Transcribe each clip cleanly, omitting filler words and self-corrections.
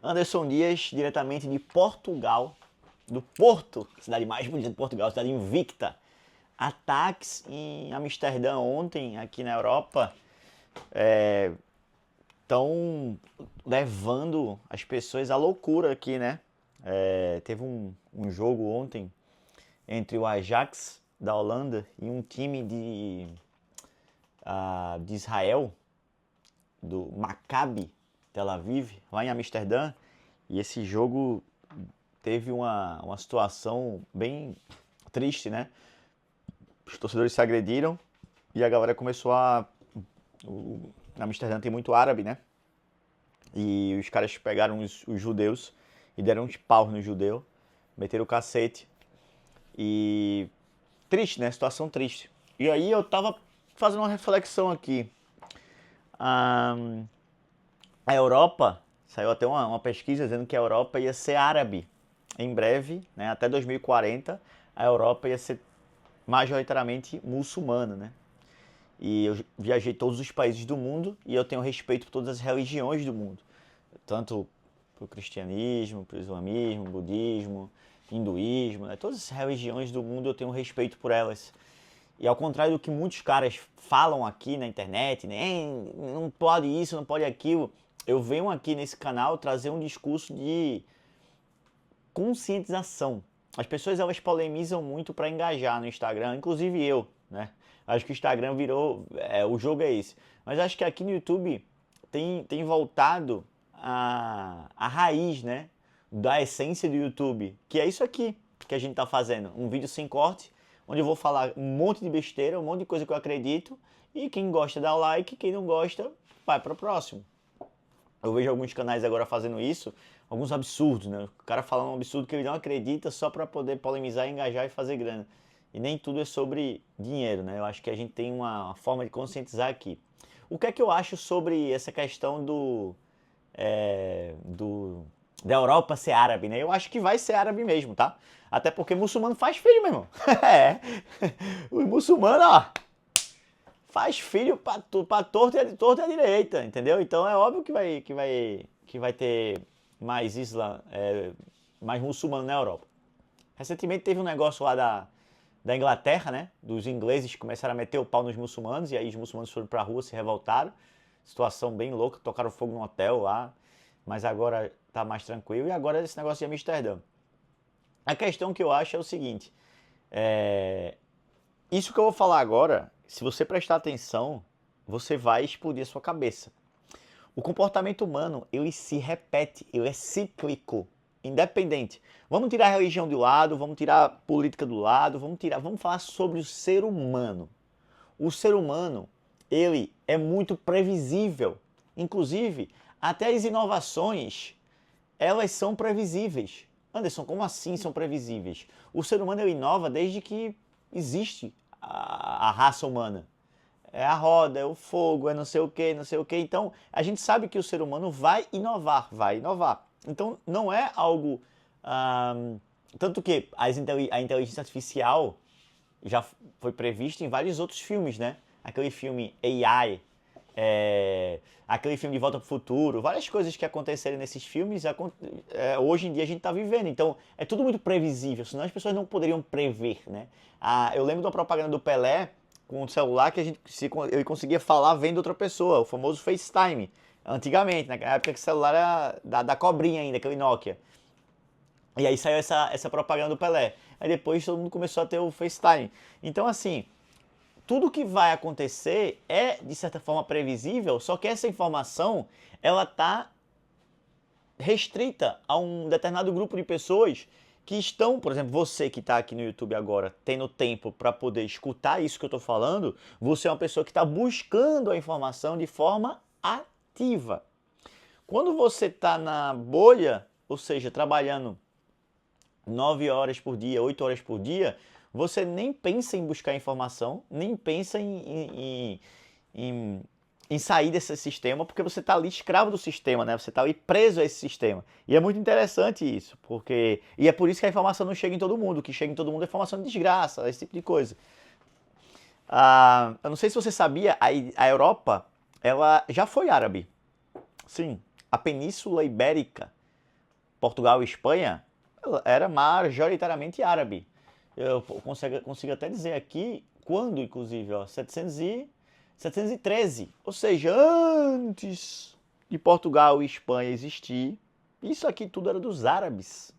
Anderson Dias, diretamente de Portugal, do Porto, cidade mais bonita de Portugal, cidade invicta. Ataques em Amsterdã ontem, aqui na Europa, estão levando as pessoas à loucura aqui, né? Teve um jogo ontem entre o Ajax da Holanda e um time de Israel, do Maccabi Tel Aviv, lá em Amsterdã, e esse jogo teve uma situação bem triste, né? Os torcedores se agrediram e a galera começou Amsterdã tem muito árabe, né? E os caras pegaram os judeus e deram uns paus no judeu, meteram o cacete. E triste, né? Situação triste. E aí eu tava fazendo uma reflexão aqui. A Europa, saiu até uma pesquisa dizendo que a Europa ia ser árabe em breve, né? Até 2040, a Europa ia ser majoritariamente muçulmana, né? E eu viajei todos os países do mundo e eu tenho respeito por todas as religiões do mundo. Tanto para o cristianismo, para o islamismo, budismo, hinduísmo, né? Todas as religiões do mundo eu tenho respeito por elas. E ao contrário do que muitos caras falam aqui na internet, né? Não pode isso, não pode aquilo, eu venho aqui nesse canal trazer um discurso de conscientização. As pessoas elas polemizam muito para engajar no Instagram, inclusive eu, né? Acho que o Instagram virou, o jogo é esse. Mas acho que aqui no YouTube tem voltado a raiz, né? Da essência do YouTube, que é isso aqui que a gente tá fazendo. Um vídeo sem corte, onde eu vou falar um monte de besteira, um monte de coisa que eu acredito, e quem gosta dá o like, quem não gosta vai para o próximo. Eu vejo alguns canais agora fazendo isso, alguns absurdos, né? O cara falando um absurdo que ele não acredita só para poder polemizar, engajar e fazer grana. E nem tudo é sobre dinheiro, né? Eu acho que a gente tem uma forma de conscientizar aqui. O que é que eu acho sobre essa questão da Europa ser árabe, né? Eu acho que vai ser árabe mesmo, tá? Até porque muçulmano faz filho, meu irmão. O muçulmano, ó, faz filho pra torto e a direita, entendeu? Então é óbvio que vai ter mais mais muçulmano na Europa. Recentemente teve um negócio lá da Inglaterra, né? Dos ingleses começaram a meter o pau nos muçulmanos e aí os muçulmanos foram pra rua, se revoltaram. Situação bem louca, tocaram fogo no hotel lá, mas agora tá mais tranquilo. E agora esse negócio de Amsterdã. A questão que eu acho é o seguinte, isso que eu vou falar agora, se você prestar atenção, você vai explodir a sua cabeça. O comportamento humano, ele se repete, ele é cíclico, independente. Vamos tirar a religião do lado, vamos tirar a política do lado, vamos falar sobre o ser humano. O ser humano, ele é muito previsível. Inclusive, até as inovações, elas são previsíveis. Anderson, como assim são previsíveis? O ser humano ele inova desde que existe a raça humana. É a roda, é o fogo, é não sei o que, não sei o que. Então, a gente sabe que o ser humano vai inovar, vai inovar. Então, não é algo... tanto que a inteligência artificial já foi prevista em vários outros filmes, né? Aquele filme AI, aquele filme de Volta para o Futuro, várias coisas que aconteceram nesses filmes, hoje em dia a gente está vivendo. Então, é tudo muito previsível, senão as pessoas não poderiam prever, né? Eu lembro de uma propaganda do Pelé com o celular que ele conseguia falar vendo outra pessoa, o famoso FaceTime. Antigamente, naquela época que o celular era da cobrinha ainda, aquele Nokia. E aí saiu essa propaganda do Pelé. Aí depois todo mundo começou a ter o FaceTime. Então, assim, tudo que vai acontecer é, de certa forma, previsível, só que essa informação, ela tá restrita a um determinado grupo de pessoas que estão, por exemplo, você que está aqui no YouTube agora, tendo tempo para poder escutar isso que eu estou falando, você é uma pessoa que está buscando a informação de forma ativa. Quando você está na bolha, ou seja, trabalhando 9 horas por dia, 8 horas por dia, você nem pensa em buscar informação, nem pensa em sair desse sistema, porque você está ali escravo do sistema, né? Você está ali preso a esse sistema. E é muito interessante isso, porque... E é por isso que a informação não chega em todo mundo. O que chega em todo mundo é informação de desgraça, esse tipo de coisa. Eu não sei se você sabia, a Europa, ela já foi árabe. Sim, a Península Ibérica Portugal e Espanha, era majoritariamente árabe. Eu consigo até dizer aqui quando, inclusive, ó, 713. Ou seja, antes de Portugal e Espanha existir, isso aqui tudo era dos árabes,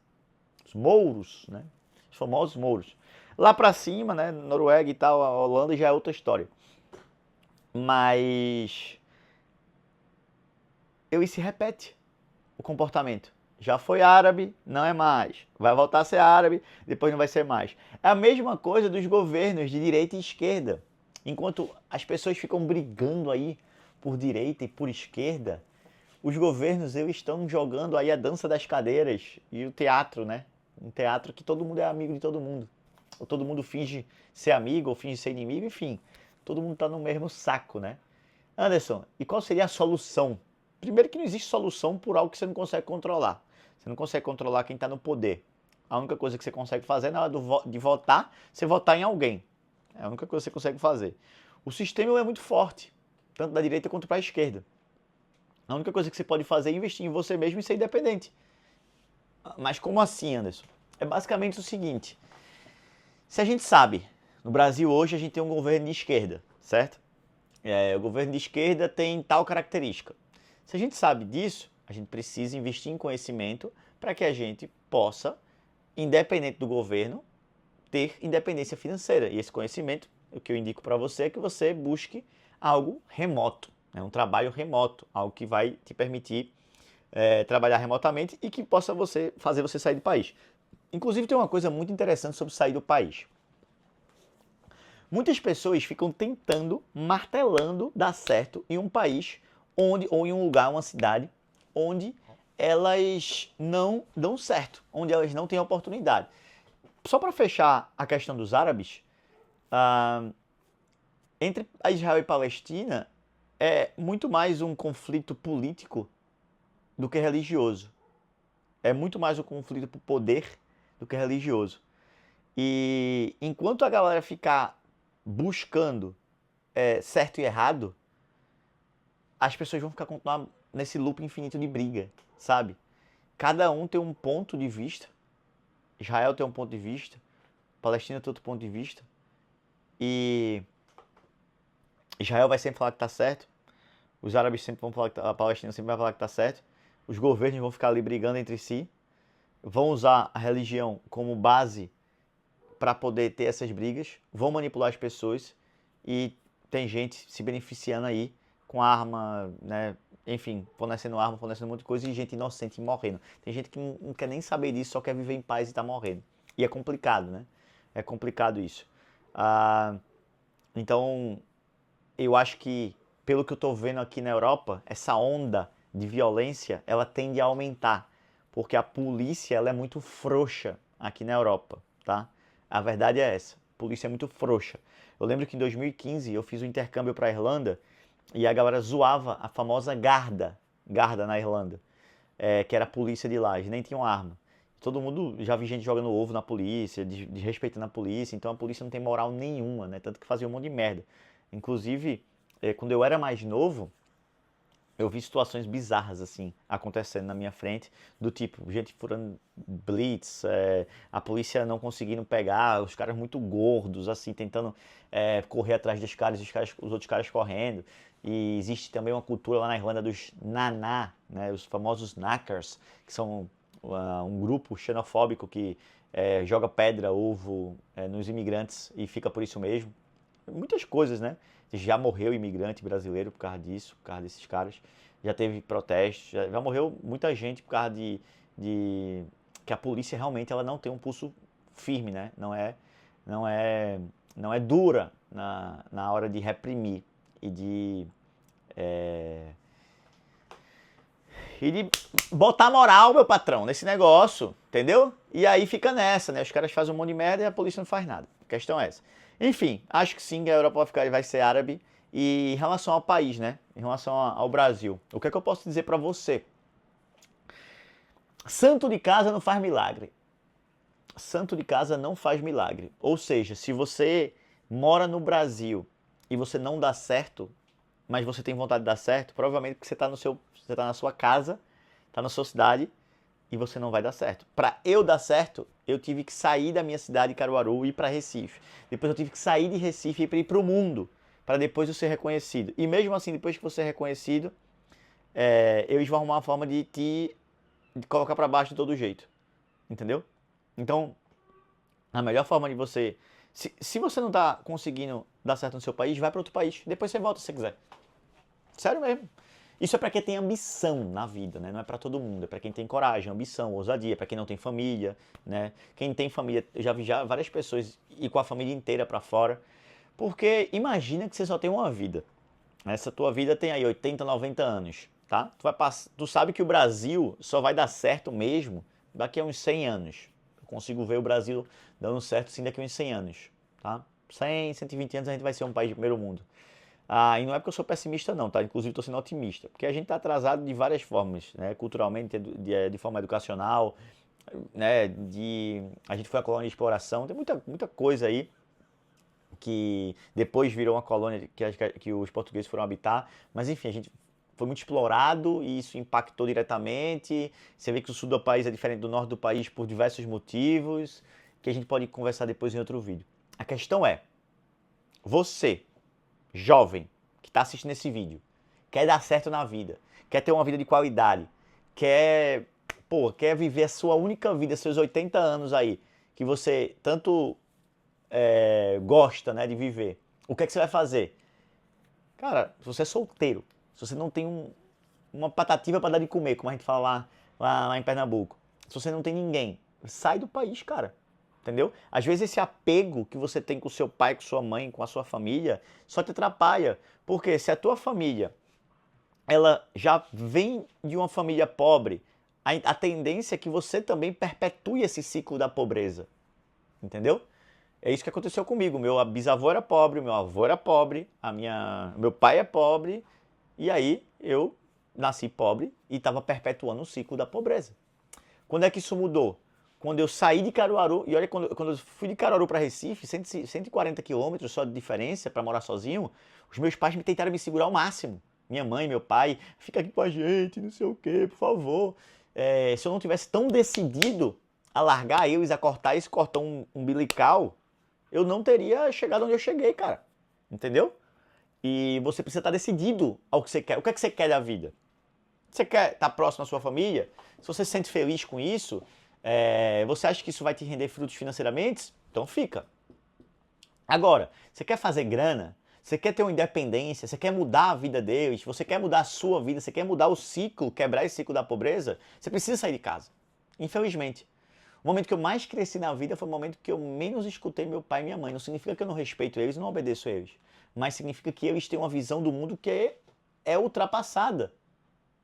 os mouros, né? Os famosos mouros. Lá para cima, né, Noruega e tal, a Holanda já é outra história. Mas e se repete o comportamento. Já foi árabe, não é mais. Vai voltar a ser árabe, depois não vai ser mais. É a mesma coisa dos governos de direita e esquerda. Enquanto as pessoas ficam brigando aí por direita e por esquerda, os governos estão jogando aí a dança das cadeiras e o teatro, né? Um teatro que todo mundo é amigo de todo mundo. Ou todo mundo finge ser amigo ou finge ser inimigo, enfim. Todo mundo está no mesmo saco, né? Anderson, e qual seria a solução? Primeiro que não existe solução por algo que você não consegue controlar. Você não consegue controlar quem está no poder. A única coisa que você consegue fazer na hora de votar, você votar em alguém. É a única coisa que você consegue fazer. O sistema é muito forte, tanto da direita quanto para a esquerda. A única coisa que você pode fazer é investir em você mesmo e ser independente. Mas como assim, Anderson? É basicamente o seguinte. Se a gente sabe, no Brasil hoje a gente tem um governo de esquerda, certo? O governo de esquerda tem tal característica. Se a gente sabe disso, a gente precisa investir em conhecimento para que a gente possa, independente do governo, ter independência financeira. E esse conhecimento, o que eu indico para você é que você busque algo remoto, né? Um trabalho remoto, algo que vai te permitir trabalhar remotamente e que possa fazer você sair do país. Inclusive tem uma coisa muito interessante sobre sair do país. Muitas pessoas ficam tentando, martelando dar certo em um país ou em um lugar, uma cidade, onde elas não dão certo, onde elas não têm oportunidade. Só para fechar a questão dos árabes, entre Israel e Palestina é muito mais um conflito político do que religioso. É muito mais um conflito por poder do que religioso. E enquanto a galera ficar buscando certo e errado, as pessoas vão continuar nesse loop infinito de briga, sabe? Cada um tem um ponto de vista. Israel tem um ponto de vista, Palestina tem outro ponto de vista. E Israel vai sempre falar que tá certo, os árabes sempre vão falar que a Palestina sempre vai falar que tá certo, os governos vão ficar ali brigando entre si, vão usar a religião como base para poder ter essas brigas, vão manipular as pessoas e tem gente se beneficiando aí com arma, né? Enfim, fornecendo arma, fornecendo um monte de coisa e gente inocente morrendo. Tem gente que não quer nem saber disso, só quer viver em paz e tá morrendo. E é complicado, né? É complicado isso. Então, eu acho que, pelo que eu tô vendo aqui na Europa, essa onda de violência, ela tende a aumentar. Porque a polícia, ela é muito frouxa aqui na Europa, tá? A verdade é essa. A polícia é muito frouxa. Eu lembro que em 2015 eu fiz um intercâmbio para a Irlanda e a galera zoava a famosa Garda na Irlanda, que era a polícia de lá, eles nem tinham arma. Todo mundo, já vi gente jogando ovo na polícia, desrespeitando a polícia, então a polícia não tem moral nenhuma, né? Tanto que fazia um monte de merda. Inclusive, quando eu era mais novo, eu vi situações bizarras assim acontecendo na minha frente, do tipo, gente furando blitz, a polícia não conseguindo pegar, os caras muito gordos, assim, tentando correr atrás dos caras, os outros caras correndo. E existe também uma cultura lá na Irlanda dos naná, né, os famosos knackers, que são um grupo xenofóbico que joga pedra, ovo nos imigrantes e fica por isso mesmo. Muitas coisas, né? Já morreu imigrante brasileiro por causa disso, por causa desses caras. Já teve protestos, já morreu muita gente por causa de que a polícia realmente ela não tem um pulso firme, né? Não é dura na hora de reprimir e de botar moral, meu patrão, nesse negócio, entendeu? E aí fica nessa, né? Os caras fazem um monte de merda e a polícia não faz nada. A questão é essa. Enfim, acho que sim, a Europa vai ser árabe. E em relação ao país, né? Em relação ao Brasil, o que é que eu posso dizer pra você? Santo de casa não faz milagre. Santo de casa não faz milagre. Ou seja, se você mora no Brasil e você não dá certo, mas você tem vontade de dar certo, provavelmente porque você está na sua casa, está na sua cidade, e você não vai dar certo. Para eu dar certo, eu tive que sair da minha cidade, Caruaru, e ir para Recife. Depois eu tive que sair de Recife e ir para o mundo, para depois eu ser reconhecido. E mesmo assim, depois que você é reconhecido, eles vão arrumar uma forma de de colocar para baixo de todo jeito. Entendeu? Então, a melhor forma de você... Se você não tá conseguindo dar certo no seu país, vai para outro país. Depois você volta se você quiser. Sério mesmo. Isso é para quem tem ambição na vida, né? Não é para todo mundo, é para quem tem coragem, ambição, ousadia, para quem não tem família, né? Quem tem família, eu já vi várias pessoas ir com a família inteira para fora, porque imagina que você só tem uma vida. Essa tua vida tem aí 80, 90 anos, tá? Tu sabe que o Brasil só vai dar certo mesmo daqui a uns 100 anos. Eu consigo ver o Brasil dando certo sim daqui a uns 100 anos, tá? 100, 120 anos a gente vai ser um país de primeiro mundo. E não é porque eu sou pessimista não, tá? Inclusive estou sendo otimista, porque a gente está atrasado de várias formas, né? Culturalmente, de forma educacional, né? A gente foi a colônia de exploração, tem muita coisa aí que depois virou uma colônia que os portugueses foram habitar, mas enfim, a gente foi muito explorado e isso impactou diretamente. Você vê que o sul do país é diferente do norte do país por diversos motivos, que a gente pode conversar depois em outro vídeo. A questão é, você jovem que está assistindo esse vídeo, quer dar certo na vida, quer ter uma vida de qualidade, quer viver a sua única vida, seus 80 anos aí, que você tanto gosta, né, de viver, o que é que você vai fazer? Cara, se você é solteiro, se você não tem uma patativa para dar de comer, como a gente fala lá em Pernambuco, se você não tem ninguém, sai do país, cara. Entendeu? Às vezes esse apego que você tem com seu pai, com sua mãe, com a sua família, só te atrapalha. Porque se a tua família, ela já vem de uma família pobre, a tendência é que você também perpetue esse ciclo da pobreza. Entendeu? É isso que aconteceu comigo. Meu bisavô era pobre, meu avô era pobre, meu pai é pobre, e aí eu nasci pobre e estava perpetuando o ciclo da pobreza. Quando é que isso mudou? Quando eu saí de Caruaru, e olha, quando eu fui de Caruaru para Recife, 140 quilômetros só de diferença para morar sozinho, os meus pais tentaram me segurar ao máximo. Minha mãe, meu pai, fica aqui com a gente, não sei o quê, por favor. Se eu não tivesse tão decidido a largar eles, a cortar esse cordão umbilical, eu não teria chegado onde eu cheguei, cara. Entendeu? E você precisa estar decidido ao que você quer. O que é que você quer da vida? Você quer estar próximo à sua família? Se você se sente feliz com isso, você acha que isso vai te render frutos financeiramente? Então fica. Agora, você quer fazer grana? Você quer ter uma independência? Você quer mudar a vida deles? Você quer mudar a sua vida? Você quer mudar o ciclo, quebrar esse ciclo da pobreza? Você precisa sair de casa. Infelizmente. O momento que eu mais cresci na vida foi o momento que eu menos escutei meu pai e minha mãe. Não significa que eu não respeito eles, não obedeço a eles. Mas significa que eles têm uma visão do mundo que é ultrapassada.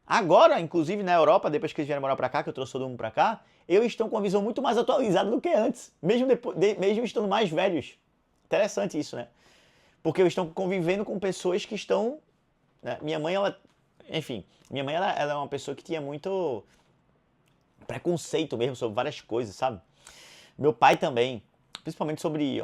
Agora, inclusive na Europa, depois que eles vieram morar pra cá, que eu trouxe todo mundo pra cá, eles estão com uma visão muito mais atualizada do que antes, mesmo estando mais velhos. Interessante isso, né? Porque eles estão convivendo com pessoas que estão... Né? Minha mãe, ela é uma pessoa que tinha muito preconceito mesmo sobre várias coisas, sabe? Meu pai também, principalmente sobre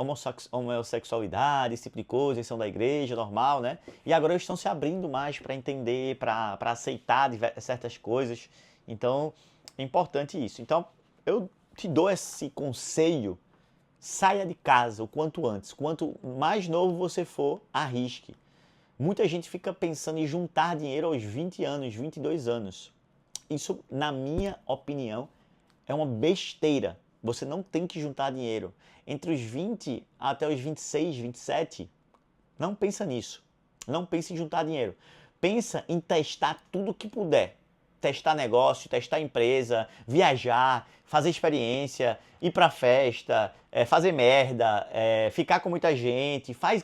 homossexualidade, esse tipo de coisa, eles são da igreja, normal, né? E agora eles estão se abrindo mais para entender, para aceitar certas coisas. Então, é importante isso. Então, eu te dou esse conselho, saia de casa o quanto antes. Quanto mais novo você for, arrisque. Muita gente fica pensando em juntar dinheiro aos 20 anos, 22 anos. Isso, na minha opinião, é uma besteira. Você não tem que juntar dinheiro. Entre os 20 até os 26, 27, não pensa nisso. Não pense em juntar dinheiro. Pensa em testar tudo que puder. Testar negócio, testar empresa, viajar, fazer experiência, ir pra festa, fazer merda, ficar com muita gente. Faz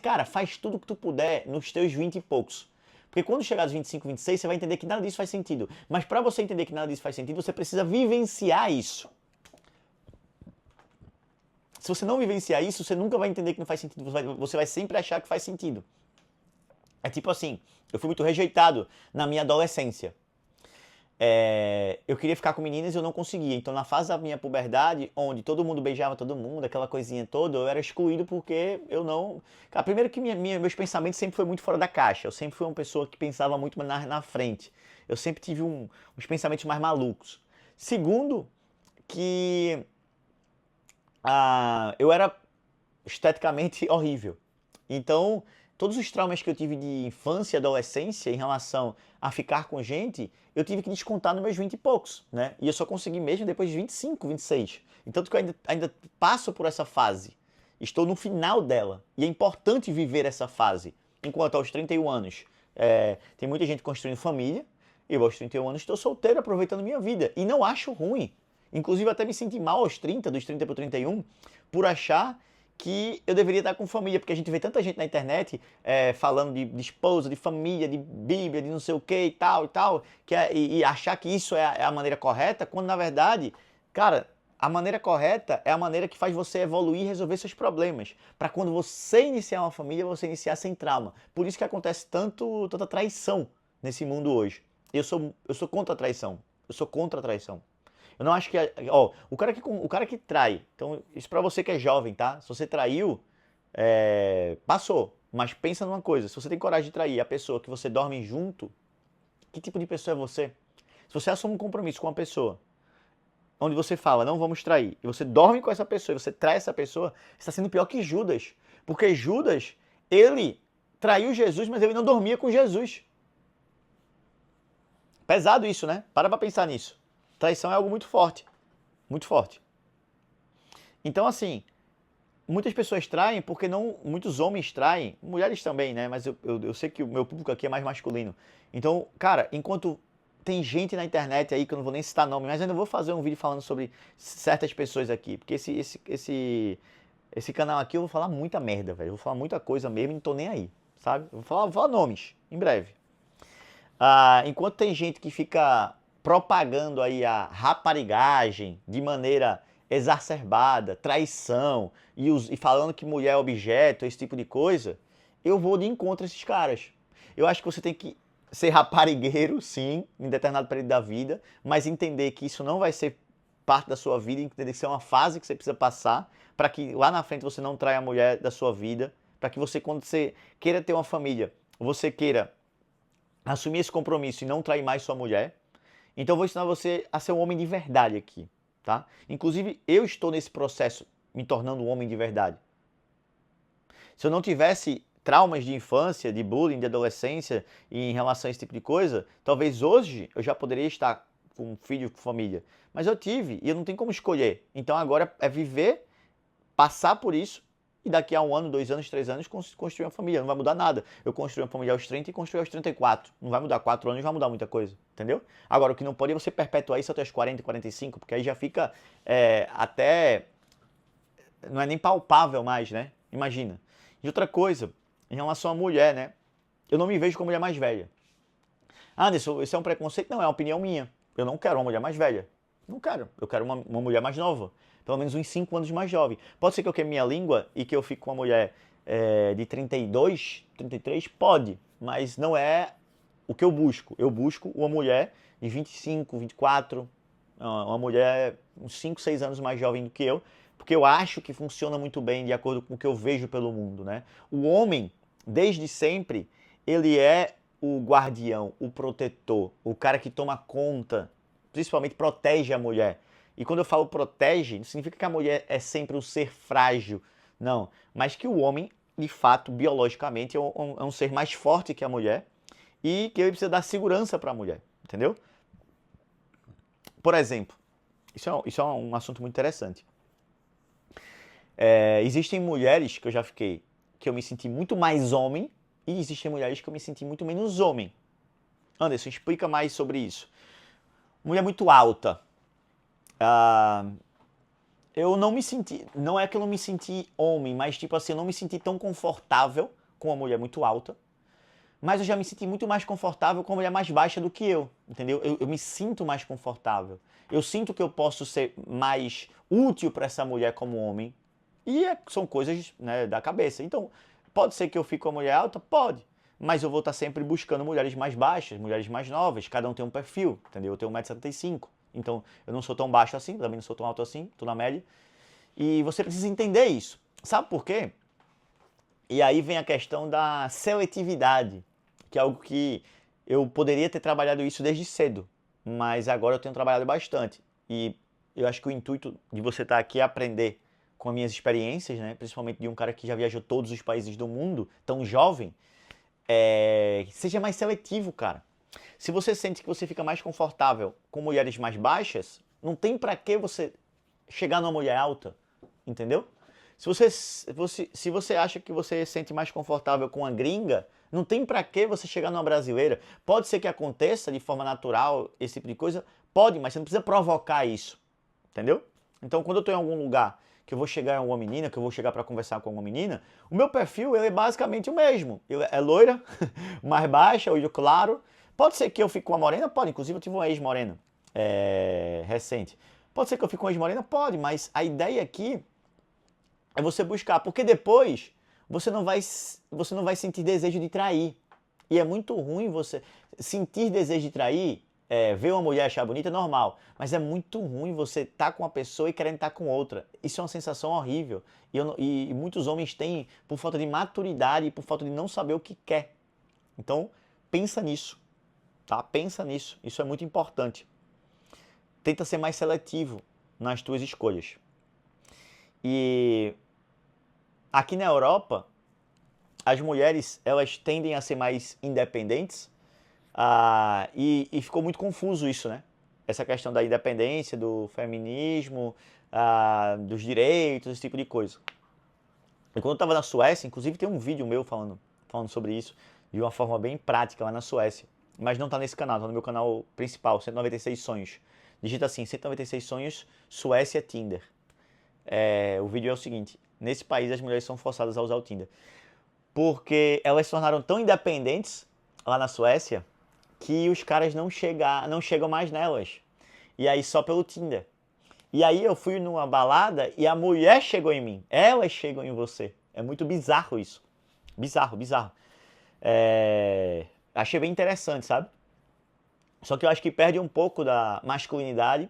tudo que tu puder nos teus 20 e poucos. Porque quando chegar aos 25, 26, você vai entender que nada disso faz sentido. Mas para você entender que nada disso faz sentido, você precisa vivenciar isso. Se você não vivenciar isso, você nunca vai entender que não faz sentido. Você vai sempre achar que faz sentido. É tipo assim, eu fui muito rejeitado na minha adolescência. Eu queria ficar com meninas e eu não conseguia. Então, na fase da minha puberdade, onde todo mundo beijava todo mundo, aquela coisinha toda, eu era excluído porque eu não... Cara, primeiro que meus pensamentos sempre foram muito fora da caixa. Eu sempre fui uma pessoa que pensava muito na frente. Eu sempre tive uns pensamentos mais malucos. Segundo, que eu era esteticamente horrível. Então, todos os traumas que eu tive de infância e adolescência em relação a ficar com gente, eu tive que descontar nos meus 20 e poucos, né? E eu só consegui mesmo depois de 25, 26. Então, que eu ainda passo por essa fase. Estou no final dela. E é importante viver essa fase. Enquanto aos 31 anos, tem muita gente construindo família, eu aos 31 anos estou solteiro, aproveitando minha vida. E não acho ruim. Inclusive, até me senti mal aos 30, dos 30 para o 31, por achar que eu deveria estar com família, porque a gente vê tanta gente na internet falando de esposa, de família, de Bíblia, de não sei o que e tal, e achar que isso é a maneira correta, quando na verdade, cara, a maneira correta é a maneira que faz você evoluir e resolver seus problemas. Para quando você iniciar uma família, você iniciar sem trauma. Por isso que acontece tanta traição nesse mundo hoje. Eu sou contra a traição. Eu sou contra a traição. Eu não acho que. Ó, o cara que trai. Então, isso pra você que é jovem, tá? Se você traiu, passou. Mas pensa numa coisa: se você tem coragem de trair a pessoa que você dorme junto, que tipo de pessoa é você? Se você assume um compromisso com uma pessoa, onde você fala, não vamos trair, e você dorme com essa pessoa, e você trai essa pessoa, você está sendo pior que Judas. Porque Judas, ele traiu Jesus, mas ele não dormia com Jesus. Pesado isso, né? Para pra pensar nisso. Traição é algo muito forte. Muito forte. Então, assim, muitas pessoas traem porque não. Muitos homens traem, mulheres também, né? Mas eu sei que o meu público aqui é mais masculino. Então, cara, enquanto tem gente na internet aí, que eu não vou nem citar nome, mas eu ainda vou fazer um vídeo falando sobre certas pessoas aqui. Porque esse canal aqui eu vou falar muita merda, velho. Eu vou falar muita coisa mesmo e não tô nem aí, sabe? Eu vou falar nomes, em breve. Enquanto tem gente que fica propagando aí a raparigagem de maneira exacerbada, traição e falando que mulher é objeto, esse tipo de coisa, eu vou de encontro a esses caras. Eu acho que você tem que ser raparigueiro, sim, em determinado período da vida, mas entender que isso não vai ser parte da sua vida, entender que isso é uma fase que você precisa passar para que lá na frente você não traia a mulher da sua vida, para que você, quando você queira ter uma família, você queira assumir esse compromisso e não trair mais sua mulher. Então eu vou ensinar você a ser um homem de verdade aqui, tá? Inclusive, eu estou nesse processo, me tornando um homem de verdade. Se eu não tivesse traumas de infância, de bullying, de adolescência e em relação a esse tipo de coisa, talvez hoje eu já poderia estar com um filho, com família. Mas eu tive e eu não tenho como escolher. Então agora é viver, passar por isso e daqui a 1 ano, 2 anos, 3 anos construir uma família. Não vai mudar nada. Eu construí uma família aos 30 e construí aos 34. Não vai mudar 4 anos, não vai mudar muita coisa. Entendeu? Agora, o que não pode é você perpetuar isso até os 40, 45, porque aí já fica até... Não é nem palpável mais, né? Imagina. E outra coisa, em relação à mulher, né? Eu não me vejo como mulher mais velha. Anderson, isso é um preconceito? Não, é uma opinião minha. Eu não quero uma mulher mais velha. Não quero. Eu quero uma mulher mais nova. Pelo menos uns 5 anos mais jovem. Pode ser que eu queime minha língua e que eu fique com uma mulher de 32, 33? Pode. Mas não é o que eu busco. Eu busco uma mulher de 25, 24. Uma mulher uns 5, 6 anos mais jovem do que eu. Porque eu acho que funciona muito bem de acordo com o que eu vejo pelo mundo, né? O homem, desde sempre, ele é o guardião, o protetor, o cara que toma conta, principalmente protege a mulher. E quando eu falo protege, não significa que a mulher é sempre um ser frágil, não. Mas que o homem, de fato, biologicamente, é um ser mais forte que a mulher e que ele precisa dar segurança para a mulher, entendeu? Por exemplo, isso é um assunto muito interessante. Existem mulheres que eu já fiquei, que eu me senti muito mais homem, e existem mulheres que eu me senti muito menos homem. Anderson, explica mais sobre isso. Mulher muito alta. Eu não me senti, não é que eu não me senti homem, mas tipo assim, eu não me senti tão confortável com uma mulher muito alta, mas eu já me senti muito mais confortável com uma mulher mais baixa do que eu, entendeu? Eu me sinto mais confortável. Eu sinto que eu posso ser mais útil para essa mulher como homem. E são coisas, né, da cabeça. Então, pode ser que eu fique com a mulher alta? Pode. Mas eu vou estar sempre buscando mulheres mais baixas, mulheres mais novas. Cada um tem um perfil, entendeu? Eu tenho 1,75 m. Então, eu não sou tão baixo assim, também não sou tão alto assim, tô na média. E você precisa entender isso. Sabe por quê? E aí vem a questão da seletividade, que é algo que eu poderia ter trabalhado isso desde cedo, mas agora eu tenho trabalhado bastante. e eu acho que o intuito de você estar aqui é aprender com as minhas experiências, né? Principalmente de um cara que já viajou todos os países do mundo, tão jovem, seja mais seletivo, cara. Se você sente que você fica mais confortável com mulheres mais baixas, não tem pra que você chegar numa mulher alta, entendeu? Se você acha que você se sente mais confortável com uma gringa, não tem pra que você chegar numa brasileira. Pode ser que aconteça de forma natural esse tipo de coisa, pode, mas você não precisa provocar isso, entendeu? Então, quando eu tô em algum lugar que eu vou chegar em alguma menina, que eu vou chegar pra conversar com alguma menina, o meu perfil ele é basicamente o mesmo. Ele é loira, mais baixa, olho claro. Pode ser que eu fique com uma morena? Pode. Inclusive, eu tive uma ex-morena recente. Pode ser que eu fique com uma ex-morena? Pode, mas a ideia aqui é você buscar, porque depois você não vai sentir desejo de trair. E é muito ruim você sentir desejo de trair, ver uma mulher achar bonita é normal, mas é muito ruim você estar com uma pessoa e querendo estar com outra. Isso é uma sensação horrível. E muitos homens têm por falta de maturidade e por falta de não saber o que quer. Então, pensa nisso, tá? Pensa nisso. Isso é muito importante. Tenta ser mais seletivo nas tuas escolhas. E aqui na Europa, as mulheres elas tendem a ser mais independentes e ficou muito confuso isso, né? Essa questão da independência, do feminismo, dos direitos, esse tipo de coisa. E quando eu estava na Suécia, inclusive tem um vídeo meu falando sobre isso de uma forma bem prática lá na Suécia. Mas não está nesse canal, está no meu canal principal, 196 Sonhos. Digita assim, 196 Sonhos, Suécia Tinder. O vídeo é o seguinte, nesse país as mulheres são forçadas a usar o Tinder. Porque elas se tornaram tão independentes lá na Suécia que os caras não chegam mais nelas. E aí só pelo Tinder. E aí eu fui numa balada e a mulher chegou em mim. Elas chegam em você. É muito bizarro isso. Bizarro, bizarro. Achei bem interessante, sabe? Só que eu acho que perde um pouco da masculinidade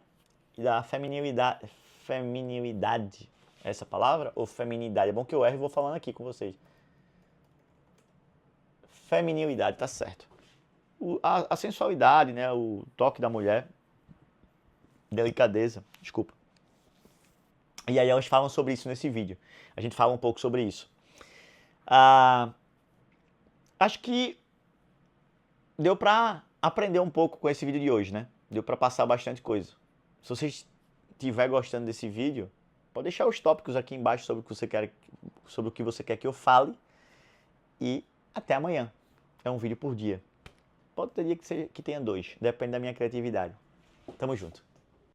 e da feminilidade. Feminilidade. Essa palavra? Ou feminidade? É bom que eu erro e vou falando aqui com vocês. Feminilidade, tá certo. A sensualidade, né? O toque da mulher. Delicadeza, desculpa. E aí elas falam sobre isso nesse vídeo. A gente fala um pouco sobre isso. Acho que deu pra aprender um pouco com esse vídeo de hoje, né? Deu pra passar bastante coisa. Se você estiver gostando desse vídeo, pode deixar os tópicos aqui embaixo sobre o que você quer que eu fale. E até amanhã. É um vídeo por dia. Pode ter dia que tenha 2, depende da minha criatividade. Tamo junto.